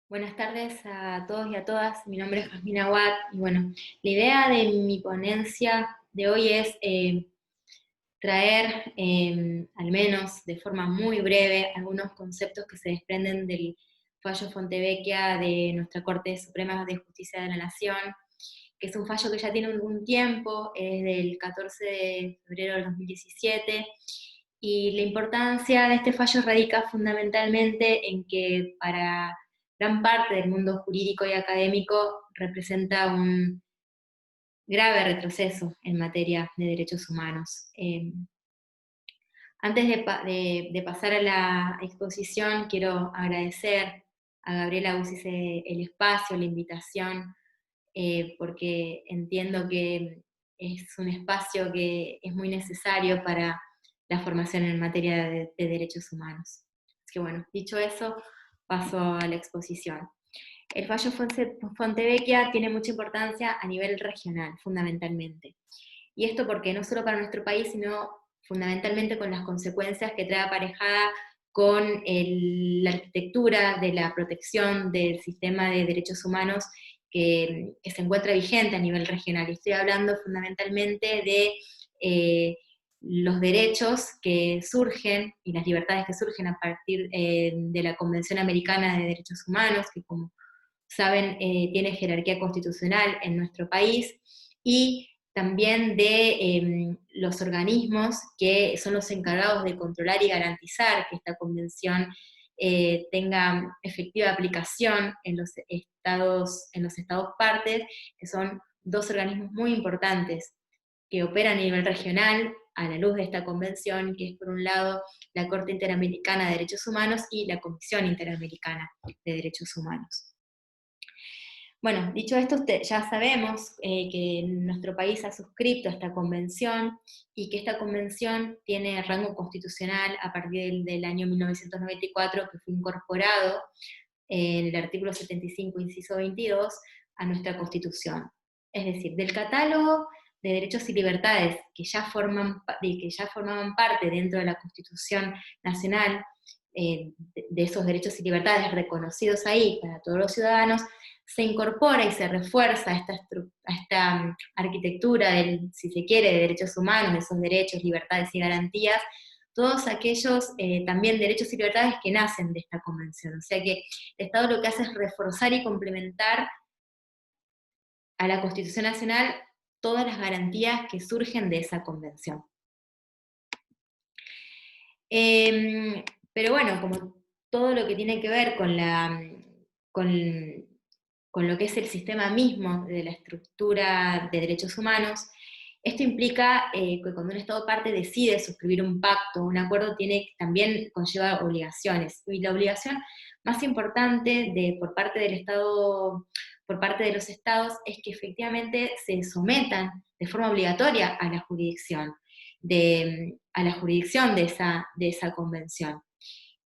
Buenas tardes a todos y a todas. Mi nombre es Jasmina Watt y bueno, la idea de mi ponencia de hoy es traer, al menos de forma muy breve, algunos conceptos que se desprenden del fallo Fontevecchia de nuestra Corte Suprema de Justicia de la Nación, que es un fallo que ya tiene un tiempo, es del 14 de febrero del 2017, y la importancia de este fallo radica fundamentalmente en que para gran parte del mundo jurídico y académico representa un grave retroceso en materia de derechos humanos. Antes de pasar a la exposición, quiero agradecer a Gabriela Ucis el espacio, la invitación, porque entiendo que es un espacio que es muy necesario para la formación en materia de derechos humanos. Así que bueno, dicho eso, paso a la exposición. El fallo Fontevecchia tiene mucha importancia a nivel regional, fundamentalmente. Y esto porque no solo para nuestro país, sino fundamentalmente con las consecuencias que trae aparejada con la arquitectura de la protección del sistema de derechos humanos que se encuentra vigente a nivel regional. Y estoy hablando fundamentalmente de los derechos que surgen y las libertades que surgen a partir de la Convención Americana de Derechos Humanos, que como saben tiene jerarquía constitucional en nuestro país, y también de los organismos que son los encargados de controlar y garantizar que esta convención tenga efectiva aplicación en los estados partes, que son dos organismos muy importantes que operan a nivel regional a la luz de esta convención, que es por un lado la Corte Interamericana de Derechos Humanos y la Comisión Interamericana de Derechos Humanos. Bueno, dicho esto, ya sabemos que nuestro país ha suscrito a esta convención y que esta convención tiene rango constitucional a partir del año 1994, que fue incorporado en el artículo 75, inciso 22, a nuestra Constitución. Es decir, del catálogo de derechos y libertades que ya formaban parte dentro de la Constitución Nacional, de esos derechos y libertades reconocidos ahí para todos los ciudadanos, se incorpora y se refuerza esta arquitectura del, si se quiere, de derechos humanos, de esos derechos, libertades y garantías, todos aquellos también derechos y libertades que nacen de esta convención. O sea que el Estado lo que hace es reforzar y complementar a la Constitución Nacional todas las garantías que surgen de esa convención. Pero bueno, como todo lo que tiene que ver con, con lo que es el sistema mismo de la estructura de derechos humanos, esto implica que cuando un Estado parte decide suscribir un pacto, un acuerdo, también conlleva obligaciones. Y la obligación más importante por parte del Estado, por parte de los Estados, es que efectivamente se sometan de forma obligatoria a la jurisdicción de esa convención.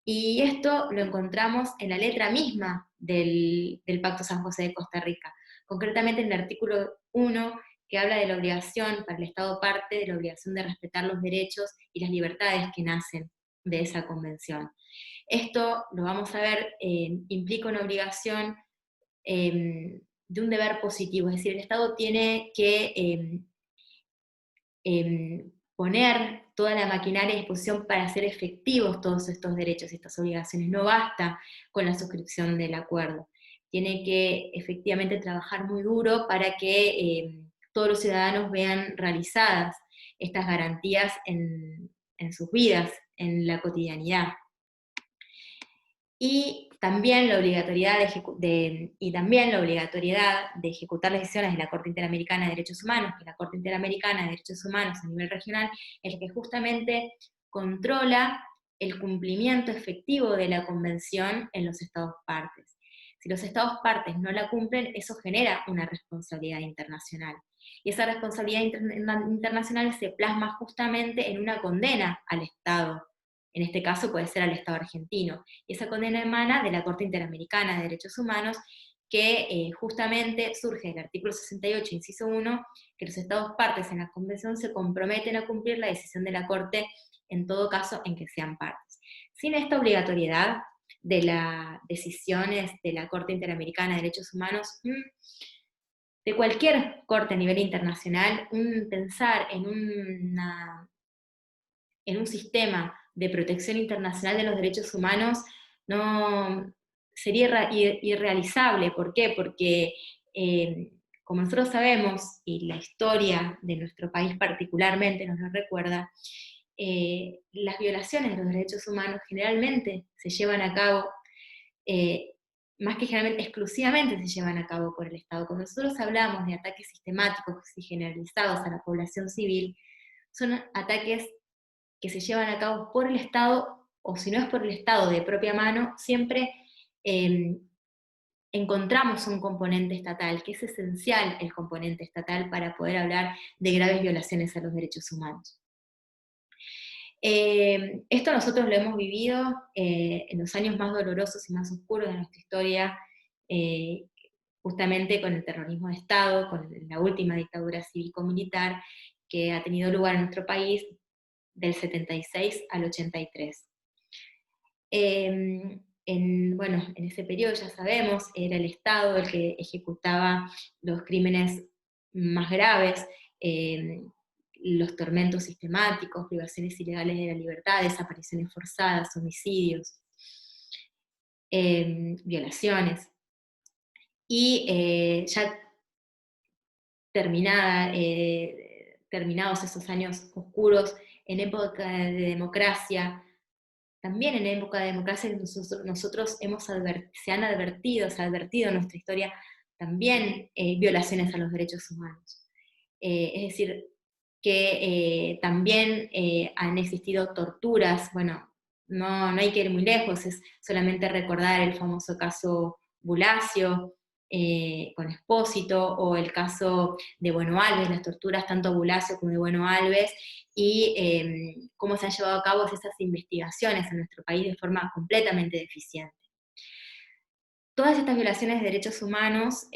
Y esto lo encontramos en la letra misma del Pacto San José de Costa Rica, concretamente en el artículo 1, que habla de la obligación para el Estado parte, de la obligación de respetar los derechos y las libertades que nacen de esa convención. Esto, lo vamos a ver, implica una obligación de un deber positivo, es decir, el Estado tiene que poner toda la maquinaria a disposición para hacer efectivos todos estos derechos y estas obligaciones. No basta con la suscripción del acuerdo. Tiene que efectivamente trabajar muy duro para que todos los ciudadanos vean realizadas estas garantías en sus vidas, en la cotidianidad. Y también la obligatoriedad de ejecutar las decisiones de la Corte Interamericana de Derechos Humanos, que la Corte Interamericana de Derechos Humanos a nivel regional es la que justamente controla el cumplimiento efectivo de la Convención en los Estados partes. Si los Estados partes no la cumplen, eso genera una responsabilidad internacional. Y esa responsabilidad internacional se plasma justamente en una condena al Estado. En este caso puede ser al Estado argentino. Y esa condena emana de la Corte Interamericana de Derechos Humanos, que justamente surge del artículo 68, inciso 1, que los Estados partes en la Convención se comprometen a cumplir la decisión de la Corte en todo caso en que sean partes. Sin esta obligatoriedad, de las decisiones de la Corte Interamericana de Derechos Humanos, de cualquier corte a nivel internacional, pensar en un sistema de protección internacional de los derechos humanos no sería irrealizable. ¿Por qué? Porque, como nosotros sabemos, y la historia de nuestro país particularmente nos lo recuerda, las violaciones de los derechos humanos generalmente se llevan a cabo, más que generalmente, exclusivamente se llevan a cabo por el Estado. Cuando nosotros hablamos de ataques sistemáticos y generalizados a la población civil, son ataques que se llevan a cabo por el Estado, o si no es por el Estado de propia mano, siempre encontramos un componente estatal, que es esencial el componente estatal para poder hablar de graves violaciones a los derechos humanos. Esto nosotros lo hemos vivido en los años más dolorosos y más oscuros de nuestra historia, justamente con el terrorismo de Estado, con la última dictadura cívico-militar que ha tenido lugar en nuestro país del 76 al 83. Bueno, en ese periodo, ya sabemos, era el Estado el que ejecutaba los crímenes más graves, los tormentos sistemáticos, privaciones ilegales de la libertad, desapariciones forzadas, homicidios, violaciones. Y ya terminados esos años oscuros, en época de democracia, también en época de democracia nosotros se ha advertido en nuestra historia también violaciones a los derechos humanos. Es decir, que también han existido torturas. Bueno, no hay que ir muy lejos, es solamente recordar el famoso caso Bulacio con Expósito, o el caso de Bueno Alves, las torturas tanto a Bulacio como de Bueno Alves, y cómo se han llevado a cabo esas investigaciones en nuestro país de forma completamente deficiente. Todas estas violaciones de derechos humanos,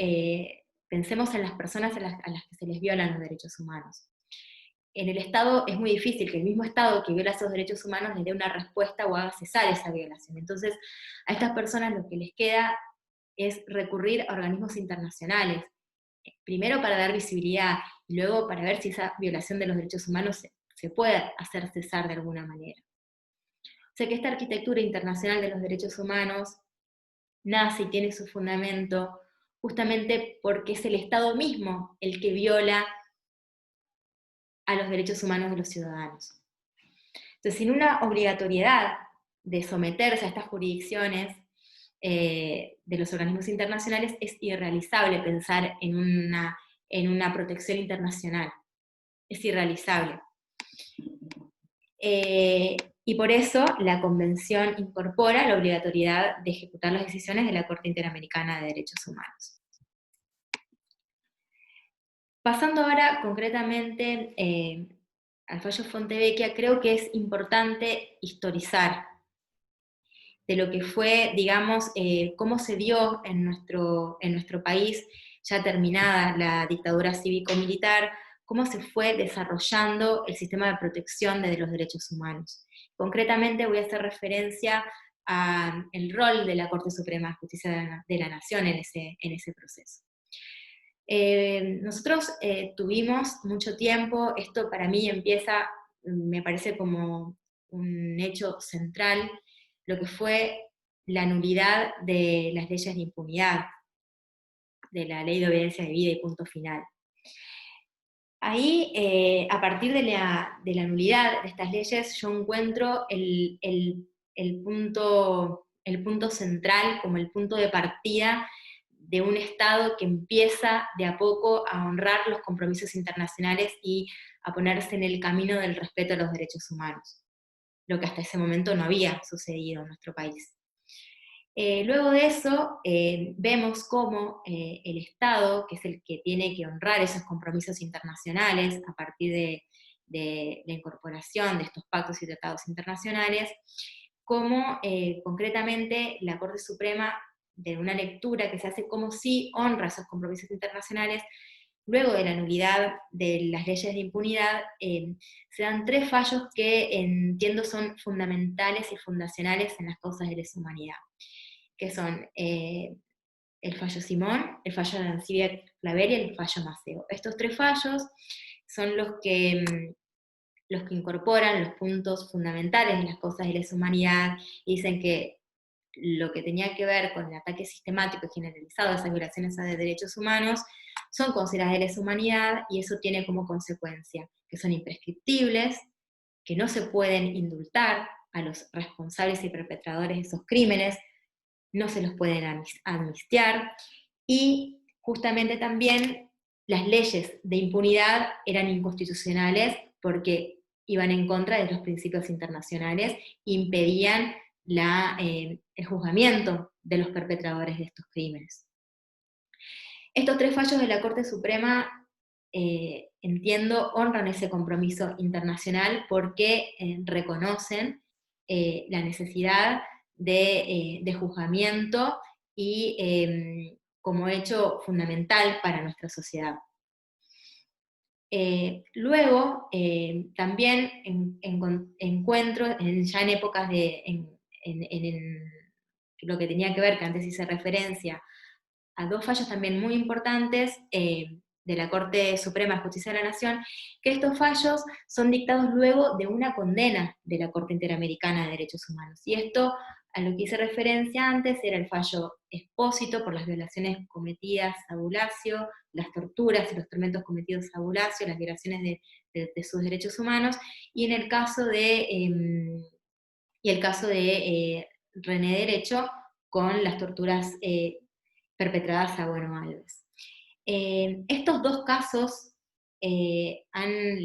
pensemos en las personas a las que se les violan los derechos humanos. En el Estado es muy difícil que el mismo Estado que viola esos derechos humanos le dé una respuesta o haga cesar esa violación. Entonces, a estas personas lo que les queda es recurrir a organismos internacionales, primero para dar visibilidad, y luego para ver si esa violación de los derechos humanos se puede hacer cesar de alguna manera. O sea que esta arquitectura internacional de los derechos humanos nace y tiene su fundamento justamente porque es el Estado mismo el que viola a los derechos humanos de los ciudadanos. Entonces, sin una obligatoriedad de someterse a estas jurisdicciones de los organismos internacionales, es irrealizable pensar en una protección internacional. Es irrealizable. Y por eso la Convención incorpora la obligatoriedad de ejecutar las decisiones de la Corte Interamericana de Derechos Humanos. Pasando ahora concretamente al fallo Fontevecchia, creo que es importante historizar de lo que fue, digamos, cómo se dio en nuestro país, ya terminada la dictadura cívico-militar, cómo se fue desarrollando el sistema de protección de los derechos humanos. Concretamente voy a hacer referencia al rol de la Corte Suprema de Justicia de la Nación en ese proceso. Nosotros tuvimos mucho tiempo, esto para mí me parece como un hecho central, lo que fue la nulidad de las leyes de impunidad, de la ley de obediencia debida y punto final. Ahí, a partir de la nulidad de estas leyes, yo encuentro el punto central como el punto de partida de un Estado que empieza de a poco a honrar los compromisos internacionales y a ponerse en el camino del respeto a los derechos humanos, lo que hasta ese momento no había sucedido en nuestro país. Luego de eso, vemos cómo el Estado, que es el que tiene que honrar esos compromisos internacionales a partir de la incorporación de estos pactos y tratados internacionales, cómo concretamente la Corte Suprema, de una lectura que se hace como si honra esos compromisos internacionales, luego de la nulidad de las leyes de impunidad, se dan 3 fallos que entiendo son fundamentales y fundacionales en las causas de lesa humanidad. que son el fallo Simón, el fallo de Ancibia-Claver y el fallo Maceo. Estos 3 fallos son los que incorporan los puntos fundamentales de las causas de lesa humanidad y dicen que lo que tenía que ver con el ataque sistemático y generalizado de esas violaciones a derechos humanos son consideradas de lesa humanidad, y eso tiene como consecuencia que son imprescriptibles, que no se pueden indultar a los responsables y perpetradores de esos crímenes, no se los pueden amnistiar, y justamente también las leyes de impunidad eran inconstitucionales porque iban en contra de los principios internacionales e impedían el juzgamiento de los perpetradores de estos crímenes. Estos 3 fallos de la Corte Suprema, entiendo, honran ese compromiso internacional porque reconocen la necesidad de juzgamiento y como hecho fundamental para nuestra sociedad. Luego, también encuentro, ya en épocas en lo que tenía que ver, que antes hice referencia, a 2 fallos también muy importantes de la Corte Suprema de Justicia de la Nación, que estos fallos son dictados luego de una condena de la Corte Interamericana de Derechos Humanos. Y esto, a lo que hice referencia antes, era el fallo Espósito por las violaciones cometidas a Bulacio, las torturas y los tormentos cometidos a Bulacio, las violaciones de sus derechos humanos, y en el caso de, René Derecho, con las torturas perpetradas a Bueno Alves. Estos 2 casos le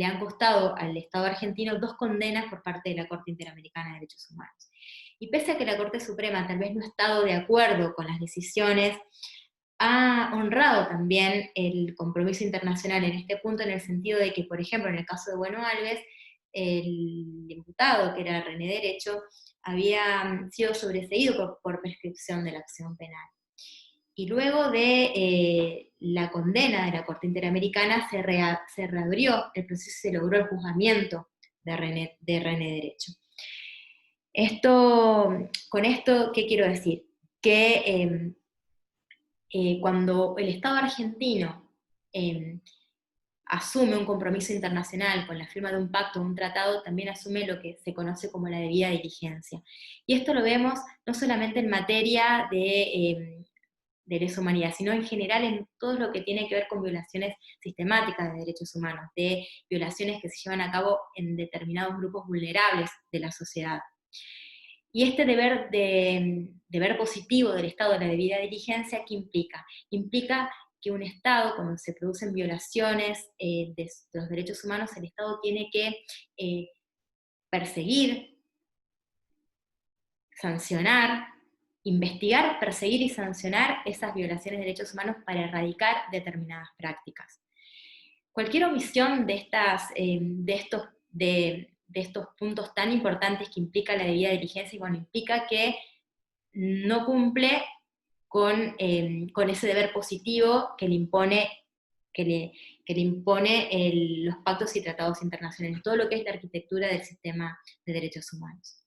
han costado al Estado argentino 2 condenas por parte de la Corte Interamericana de Derechos Humanos. Y pese a que la Corte Suprema tal vez no ha estado de acuerdo con las decisiones, ha honrado también el compromiso internacional en este punto, en el sentido de que, por ejemplo, en el caso de Bueno Alves, el imputado, que era René Derecho, había sido sobreseído por prescripción de la acción penal. Y luego de la condena de la Corte Interamericana se reabrió el proceso y se logró el juzgamiento de René Derecho. Con esto, ¿qué quiero decir? Que cuando el Estado argentino asume un compromiso internacional con la firma de un pacto o un tratado, también asume lo que se conoce como la debida diligencia. Y esto lo vemos no solamente en materia de lesa humanidad, sino en general en todo lo que tiene que ver con violaciones sistemáticas de derechos humanos, de violaciones que se llevan a cabo en determinados grupos vulnerables de la sociedad. Y este deber positivo del Estado de la debida diligencia, ¿qué implica? Implica que un Estado, cuando se producen violaciones de los derechos humanos, el Estado tiene que perseguir, sancionar, investigar, perseguir y sancionar esas violaciones de derechos humanos para erradicar determinadas prácticas. Cualquier omisión de estos puntos tan importantes que implica la debida diligencia, bueno, implica que no cumple con ese deber positivo que le impone, los pactos y tratados internacionales, todo lo que es la arquitectura del sistema de derechos humanos.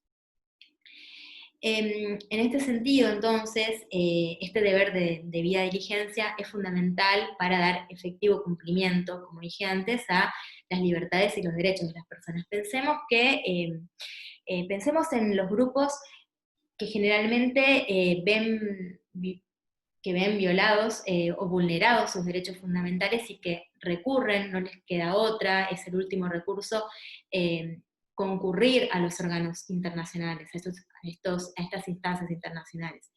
En este sentido, entonces, este deber de debida diligencia es fundamental para dar efectivo cumplimiento, como dije antes, a las libertades y los derechos de las personas. Pensemos en los grupos que generalmente ven violados o vulnerados sus derechos fundamentales y que recurren, no les queda otra, es el último recurso, concurrir a los órganos internacionales, a estas instancias internacionales.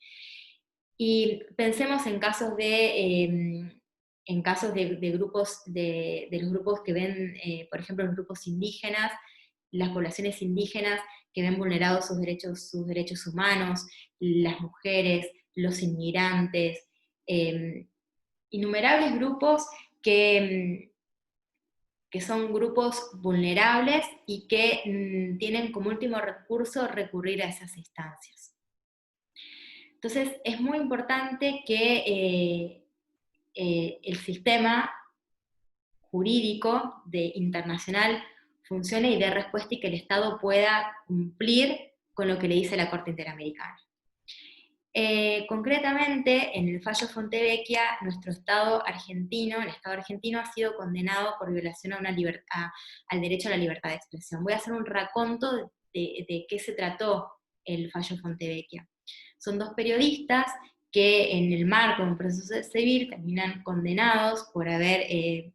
Y pensemos en casos de grupos, de los grupos que ven, por ejemplo, los grupos indígenas, las poblaciones indígenas que ven vulnerados sus derechos humanos, las mujeres, los inmigrantes, innumerables grupos que son grupos vulnerables y que tienen como último recurso recurrir a esas instancias. Entonces, es muy importante que el sistema jurídico internacional funcione y dé respuesta y que el Estado pueda cumplir con lo que le dice la Corte Interamericana. Concretamente, en el fallo Fontevecchia, nuestro Estado argentino, el Estado argentino ha sido condenado por violación al derecho a la libertad de expresión. Voy a hacer un raconto de qué se trató el fallo Fontevecchia. Son dos periodistas que en el marco de un proceso civil terminan condenados por haber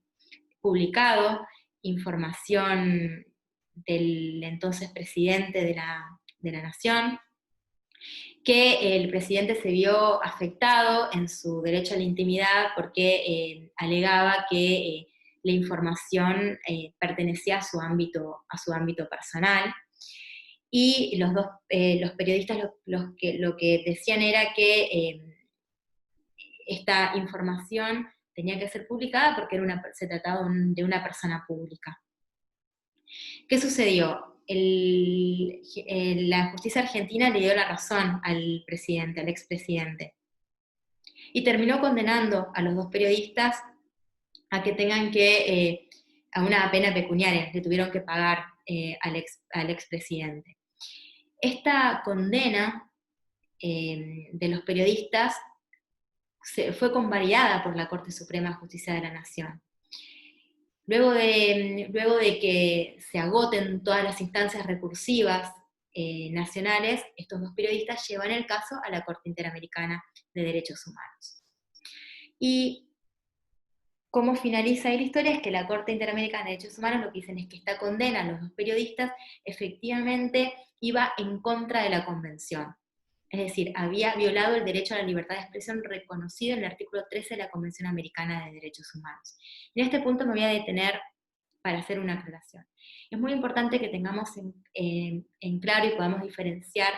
publicado información del entonces presidente de la Nación, que el presidente se vio afectado en su derecho a la intimidad porque alegaba que la información pertenecía a su ámbito personal. Y los periodistas lo que decían era que esta información tenía que ser publicada porque se trataba de una persona pública. ¿Qué sucedió? La justicia argentina le dio la razón al presidente, al expresidente, y terminó condenando a los dos periodistas a que tengan a una pena pecuniaria, le tuvieron que pagar al expresidente. Esta condena de los periodistas fue convalidada por la Corte Suprema de Justicia de la Nación. Luego de que se agoten todas las instancias recursivas nacionales, estos dos periodistas llevan el caso a la Corte Interamericana de Derechos Humanos. Y cómo finaliza la historia es que la Corte Interamericana de Derechos Humanos lo que dicen es que esta condena a los dos periodistas efectivamente iba en contra de la Convención. Es decir, había violado el derecho a la libertad de expresión reconocido en el artículo 13 de la Convención Americana de Derechos Humanos. En este punto me voy a detener para hacer una aclaración. Es muy importante que tengamos en claro y podamos diferenciar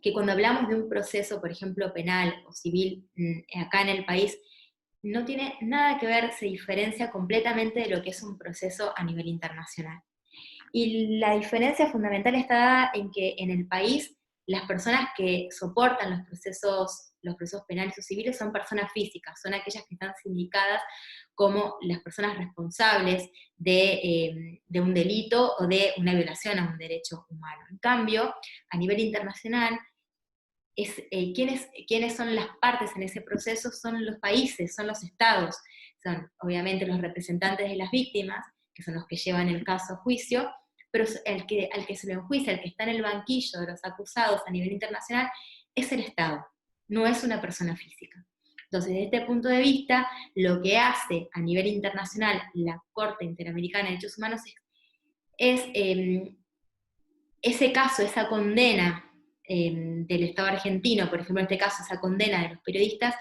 que cuando hablamos de un proceso, por ejemplo, penal o civil acá en el país, no tiene nada que ver, se diferencia completamente de lo que es un proceso a nivel internacional. Y la diferencia fundamental está dada en que en el país las personas que soportan los procesos penales o civiles son personas físicas, son aquellas que están sindicadas como las personas responsables de un delito o de una violación a un derecho humano. En cambio, a nivel internacional, ¿quiénes son las partes en ese proceso? Son los países, son los estados, son obviamente los representantes de las víctimas, que son los que llevan el caso a juicio, pero al que se lo enjuicia, el que está en el banquillo de los acusados a nivel internacional, es el Estado, no es una persona física. Entonces, desde este punto de vista, lo que hace a nivel internacional la Corte Interamericana de Derechos Humanos es ese caso, esa condena del Estado argentino, por ejemplo, en este caso, esa condena de los periodistas,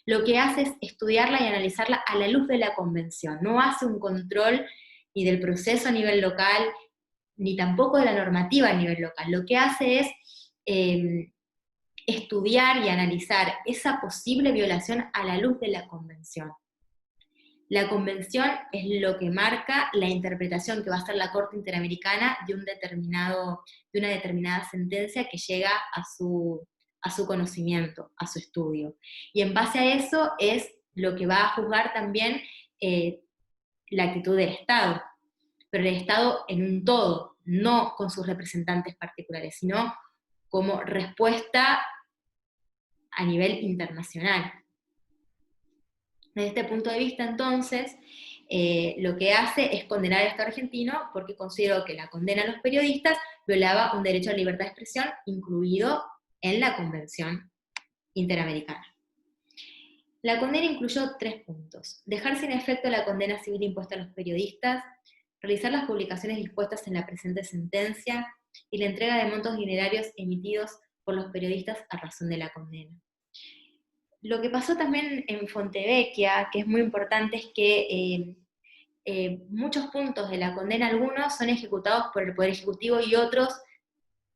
lo que hace es estudiarla y analizarla a la luz de la Convención. No hace un control ni del proceso a nivel local, ni tampoco de la normativa a nivel local. Lo que hace es estudiar y analizar esa posible violación a la luz de la Convención. La Convención es lo que marca la interpretación que va a hacer la Corte Interamericana de una determinada sentencia que llega a su conocimiento, a su estudio. Y en base a eso es lo que va a juzgar también la actitud del Estado, pero el Estado en un todo, no con sus representantes particulares, sino como respuesta a nivel internacional. Desde este punto de vista, entonces, lo que hace es condenar al Estado argentino porque consideró que la condena a los periodistas violaba un derecho a la libertad de expresión incluido en la Convención Interamericana. La condena incluyó 3 puntos: dejar sin efecto la condena civil impuesta a los periodistas, realizar las publicaciones dispuestas en la presente sentencia y la entrega de montos dinerarios emitidos por los periodistas a razón de la condena. Lo que pasó también en Fontevecchia, que es muy importante, es que muchos puntos de la condena, algunos son ejecutados por el Poder Ejecutivo y otros,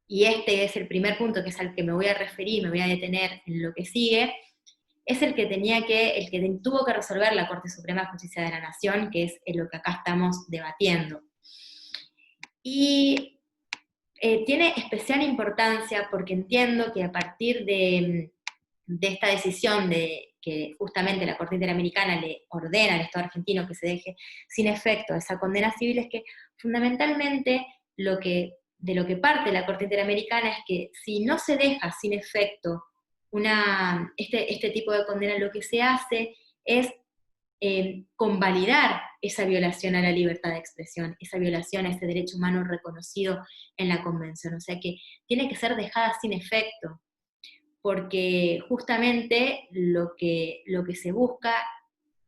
y este es el primer punto, que es al que me voy a referir, me voy a detener en lo que sigue, es el que tuvo que resolver la Corte Suprema de Justicia de la Nación, que es lo que acá estamos debatiendo. Y tiene especial importancia porque entiendo que a partir de esta decisión de que justamente la Corte Interamericana le ordena al Estado argentino que se deje sin efecto esa condena civil, es que fundamentalmente de lo que parte la Corte Interamericana es que si no se deja sin efecto este tipo de condena lo que se hace es convalidar esa violación a la libertad de expresión, esa violación a ese derecho humano reconocido en la Convención. O sea que tiene que ser dejada sin efecto, porque justamente lo que se busca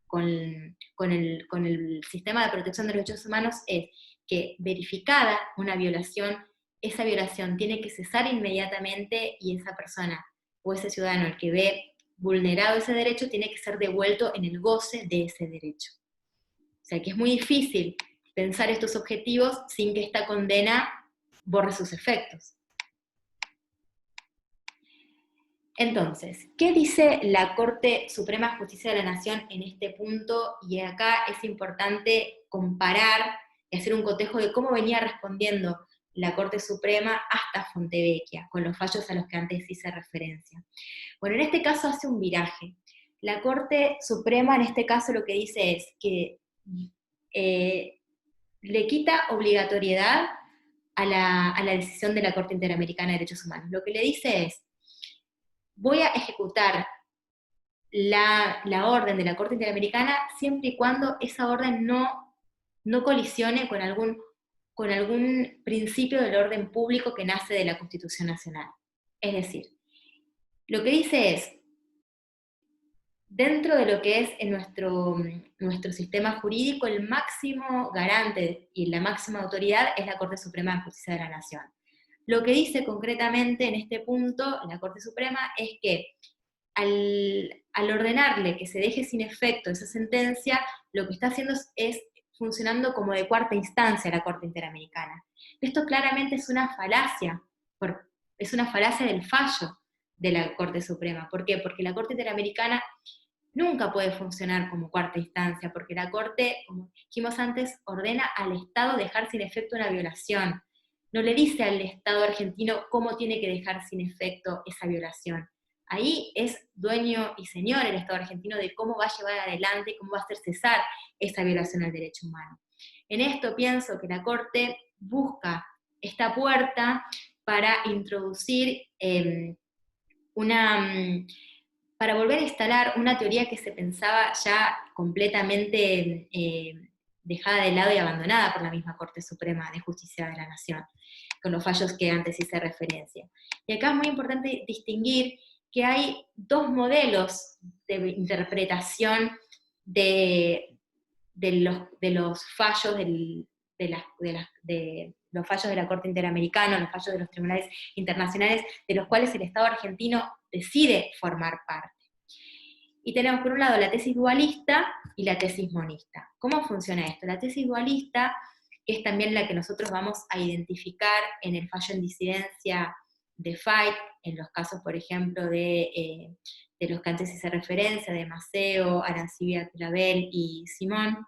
con el sistema de protección de derechos humanos es que, verificada una violación, esa violación tiene que cesar inmediatamente y esa persona o ese ciudadano el que ve vulnerado ese derecho tiene que ser devuelto en el goce de ese derecho. O sea que es muy difícil pensar estos objetivos sin que esta condena borre sus efectos. Entonces, ¿qué dice la Corte Suprema de Justicia de la Nación en este punto? Y acá es importante comparar y hacer un cotejo de cómo venía respondiendo la Corte Suprema hasta Fontevecchia, con los fallos a los que antes hice referencia. Bueno, en este caso hace un viraje. La Corte Suprema en este caso lo que dice es que le quita obligatoriedad a la decisión de la Corte Interamericana de Derechos Humanos. Lo que le dice es, voy a ejecutar la orden de la Corte Interamericana siempre y cuando esa orden no colisione con algún principio del orden público que nace de la Constitución Nacional. Es decir, lo que dice es, dentro de lo que es en nuestro sistema jurídico, el máximo garante y la máxima autoridad es la Corte Suprema de Justicia de la Nación. Lo que dice concretamente en este punto la Corte Suprema es que al ordenarle que se deje sin efecto esa sentencia, lo que está haciendo es funcionando como de cuarta instancia la Corte Interamericana. Esto claramente es una falacia del fallo de la Corte Suprema. ¿Por qué? Porque la Corte Interamericana nunca puede funcionar como cuarta instancia, porque la Corte, como dijimos antes, ordena al Estado dejar sin efecto una violación. No le dice al Estado argentino cómo tiene que dejar sin efecto esa violación. Ahí es dueño y señor el Estado argentino de cómo va a llevar adelante, cómo va a hacer cesar esa violación al derecho humano. En esto pienso que la Corte busca esta puerta para introducir para volver a instalar una teoría que se pensaba ya completamente dejada de lado y abandonada por la misma Corte Suprema de Justicia de la Nación, con los fallos que antes hice referencia. Y acá es muy importante distinguir que hay dos modelos de interpretación de los fallos de los fallos de la Corte Interamericana, los fallos de los tribunales internacionales, de los cuales el Estado argentino decide formar parte. Y tenemos por un lado la tesis dualista y la tesis monista. ¿Cómo funciona esto? La tesis dualista, que es también la que nosotros vamos a identificar en el fallo en disidencia de Fait, en los casos, por ejemplo, de los que antes hice referencia, de Maceo, Arancibia Clavel y Simón,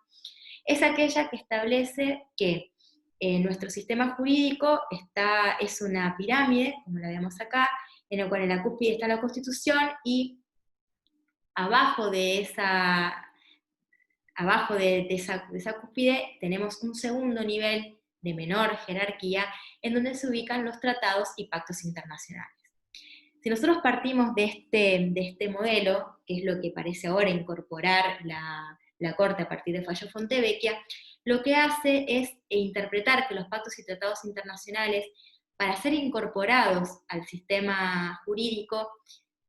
es aquella que establece que nuestro sistema jurídico es una pirámide, como la vemos acá, en la cual en la cúspide está la Constitución y abajo de esa cúspide tenemos un segundo nivel de menor jerarquía en donde se ubican los tratados y pactos internacionales. Si nosotros partimos de este modelo, que es lo que parece ahora incorporar la Corte a partir del fallo Fontevecchia, lo que hace es interpretar que los pactos y tratados internacionales, para ser incorporados al sistema jurídico,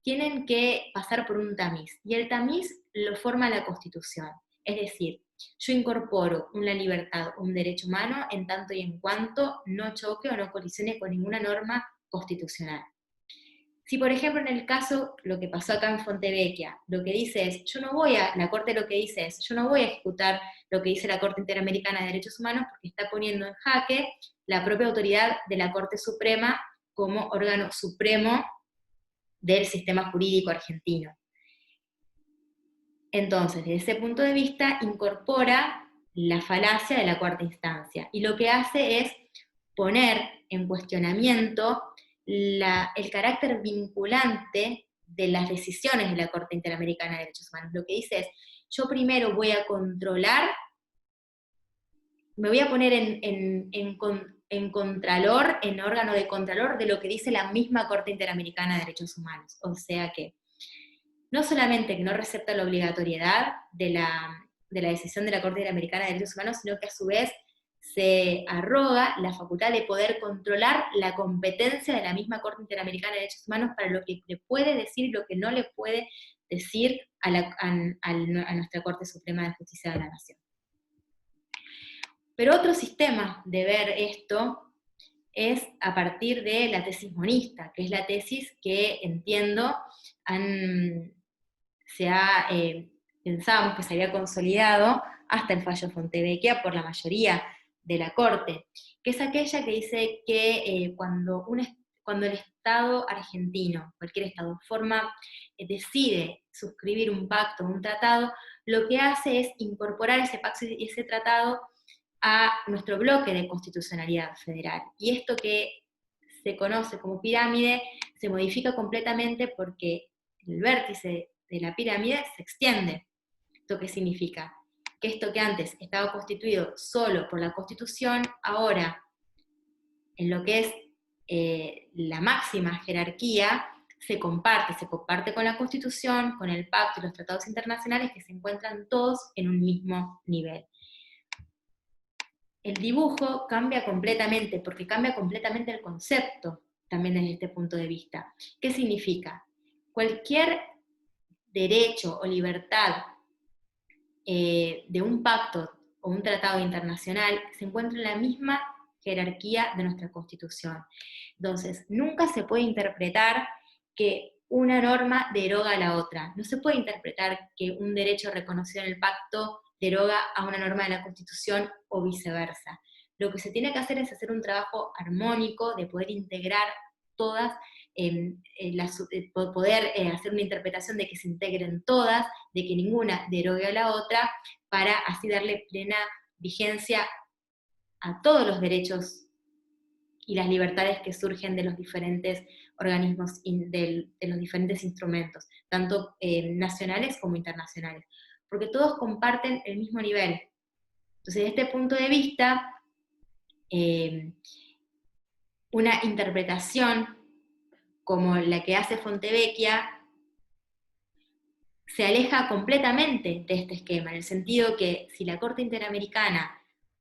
tienen que pasar por un tamiz, y el tamiz lo forma la Constitución. Es decir, yo incorporo una libertad, un derecho humano, en tanto y en cuanto no choque o no colisione con ninguna norma constitucional. Si, por ejemplo, en el caso, lo que pasó acá en Fontevecchia, lo que dice es, la Corte lo que dice es, yo no voy a ejecutar lo que dice la Corte Interamericana de Derechos Humanos porque está poniendo en jaque la propia autoridad de la Corte Suprema como órgano supremo del sistema jurídico argentino. Entonces, desde ese punto de vista, incorpora la falacia de la cuarta instancia, y lo que hace es poner en cuestionamiento el carácter vinculante de las decisiones de la Corte Interamericana de Derechos Humanos. Lo que dice es, yo primero voy a controlar, me voy a poner en contralor, en órgano de contralor de lo que dice la misma Corte Interamericana de Derechos Humanos. O sea que no solamente que no recepta la obligatoriedad de la decisión de la Corte Interamericana de Derechos Humanos, sino que a su vez se arroga la facultad de poder controlar la competencia de la misma Corte Interamericana de Derechos Humanos para lo que le puede decir y lo que no le puede decir a nuestra Corte Suprema de Justicia de la Nación. Pero otro sistema de ver esto es a partir de la tesis monista, que es la tesis que entiendo pensábamos que se había consolidado hasta el fallo Fontevecchia por la mayoría de la Corte, que es aquella que dice que cuando el Estado argentino, cualquier Estado, decide suscribir un pacto o un tratado, lo que hace es incorporar ese pacto y ese tratado a nuestro bloque de constitucionalidad federal. Y esto que se conoce como pirámide se modifica completamente porque el vértice de la pirámide se extiende. ¿Esto qué significa? Que esto que antes estaba constituido solo por la Constitución, ahora, en lo que es la máxima jerarquía, se comparte con la Constitución, con el Pacto y los tratados internacionales que se encuentran todos en un mismo nivel. El dibujo cambia completamente, porque cambia completamente el concepto, también desde este punto de vista. ¿Qué significa? Cualquier derecho o libertad de un pacto o un tratado internacional se encuentra en la misma jerarquía de nuestra Constitución. Entonces, nunca se puede interpretar que una norma deroga a la otra. No se puede interpretar que un derecho reconocido en el pacto deroga a una norma de la Constitución o viceversa. Lo que se tiene que hacer es hacer un trabajo armónico de poder integrar todas, poder hacer una interpretación de que se integren todas, de que ninguna derogue a la otra, para así darle plena vigencia a todos los derechos y las libertades que surgen de los diferentes organismos, de los diferentes instrumentos, tanto nacionales como internacionales, porque todos comparten el mismo nivel. Entonces, desde este punto de vista, una interpretación como la que hace Fontevecchia se aleja completamente de este esquema, en el sentido que si la Corte Interamericana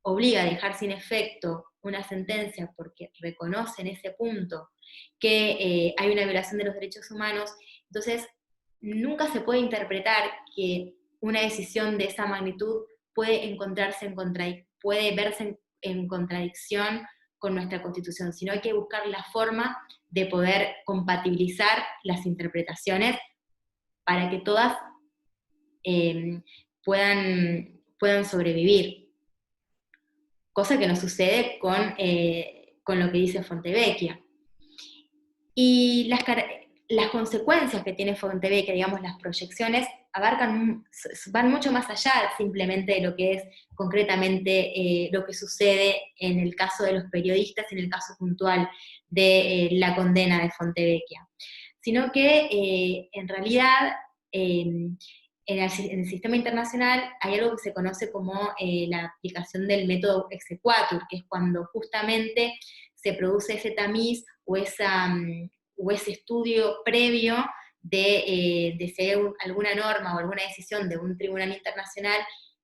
obliga a dejar sin efecto una sentencia porque reconoce en ese punto que hay una violación de los derechos humanos, entonces nunca se puede interpretar que una decisión de esa magnitud puede verse en contradicción con nuestra Constitución, sino hay que buscar la forma de poder compatibilizar las interpretaciones para que todas puedan sobrevivir. Cosa que no sucede con lo que dice Fontevecchia. Y las consecuencias que tiene Fontevecchia, digamos, las proyecciones, van mucho más allá simplemente de lo que es concretamente lo que sucede en el caso de los periodistas, en el caso puntual de la condena de Fontevecchia, sino que en realidad en el sistema internacional hay algo que se conoce como la aplicación del método exequatur, que es cuando justamente se produce ese tamiz o ese estudio previo de si hay alguna norma o alguna decisión de un tribunal internacional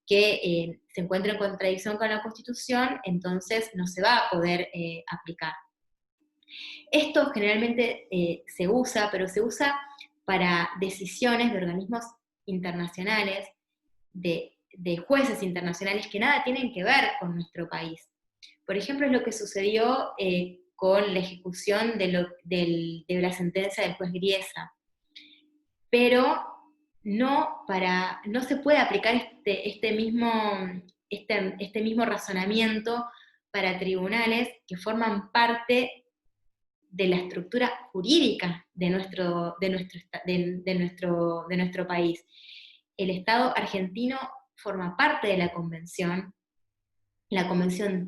que se encuentra en contradicción con la Constitución, entonces no se va a poder aplicar. Esto generalmente se usa, pero se usa para decisiones de organismos internacionales, de jueces internacionales que nada tienen que ver con nuestro país. Por ejemplo, es lo que sucedió con la ejecución de la sentencia del juez Griesa. Pero no se puede aplicar este mismo razonamiento para tribunales que forman parte de la estructura jurídica de nuestro país. El Estado argentino forma parte de la Convención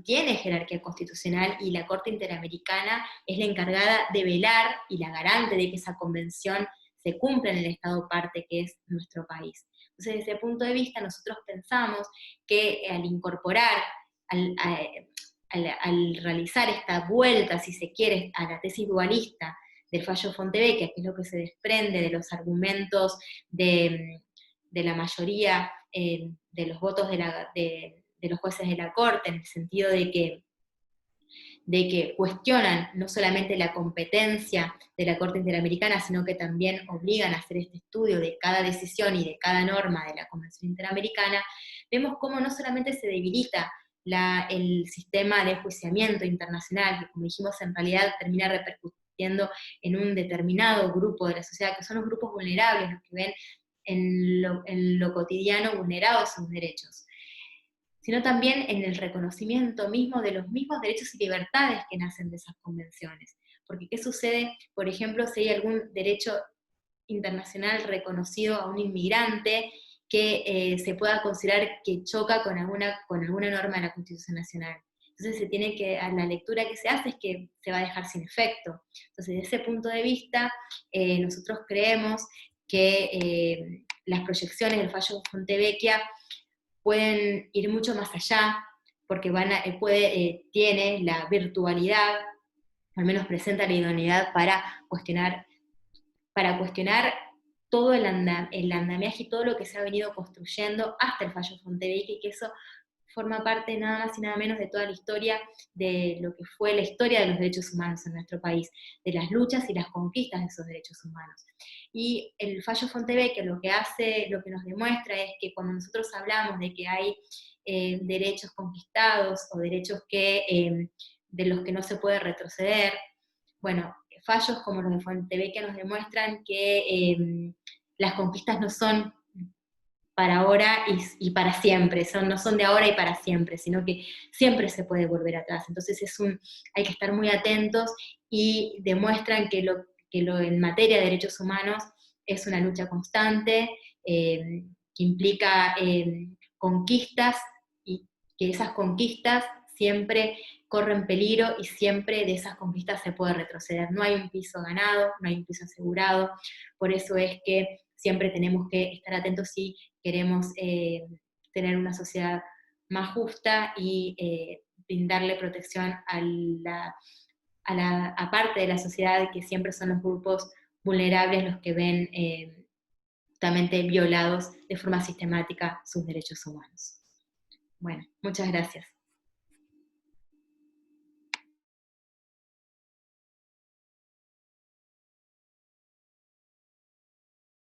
tiene jerarquía constitucional y la Corte Interamericana es la encargada de velar y la garante de que esa convención se cumpla en el Estado parte que es nuestro país. Entonces, desde ese punto de vista, nosotros pensamos que al incorporar al realizar esta vuelta, si se quiere, a la tesis dualista del fallo Fontevecchia, que es lo que se desprende de los argumentos de la mayoría de los votos de los jueces de la Corte, en el sentido de que cuestionan no solamente la competencia de la Corte Interamericana, sino que también obligan a hacer este estudio de cada decisión y de cada norma de la Convención Interamericana, vemos cómo no solamente se debilita el sistema de enjuiciamiento internacional, que como dijimos en realidad termina repercutiendo en un determinado grupo de la sociedad, que son los grupos vulnerables, los que ven en lo cotidiano vulnerados sus derechos, sino también en el reconocimiento mismo de los mismos derechos y libertades que nacen de esas convenciones. Porque ¿qué sucede, por ejemplo, si hay algún derecho internacional reconocido a un inmigrante que se pueda considerar que choca con alguna norma de la Constitución Nacional? Entonces la lectura que se hace es que se va a dejar sin efecto. Entonces, desde ese punto de vista, nosotros creemos que las proyecciones del fallo Fontevecchia pueden ir mucho más allá, porque tiene la virtualidad, al menos presenta la idoneidad para cuestionar todo el andamiaje y todo lo que se ha venido construyendo hasta el fallo Fontevecchia, y que eso forma parte nada más y nada menos de toda la historia de lo que fue la historia de los derechos humanos en nuestro país, de las luchas y las conquistas de esos derechos humanos. Y el fallo Fontevecchia lo que nos demuestra es que cuando nosotros hablamos de que hay derechos conquistados o derechos de los que no se puede retroceder, bueno, fallos como los de Fontevecchia nos demuestran que las conquistas no son para ahora y para siempre, no son de ahora y para siempre, sino que siempre se puede volver atrás. Entonces hay que estar muy atentos, y demuestran que en materia de derechos humanos es una lucha constante, que implica conquistas, y que esas conquistas siempre corren peligro y siempre de esas conquistas se puede retroceder. No hay un piso ganado, no hay un piso asegurado, por eso es que siempre tenemos que estar atentos si queremos tener una sociedad más justa y brindarle protección a parte de la sociedad, que siempre son los grupos vulnerables los que ven justamente violados de forma sistemática sus derechos humanos. Bueno, muchas gracias.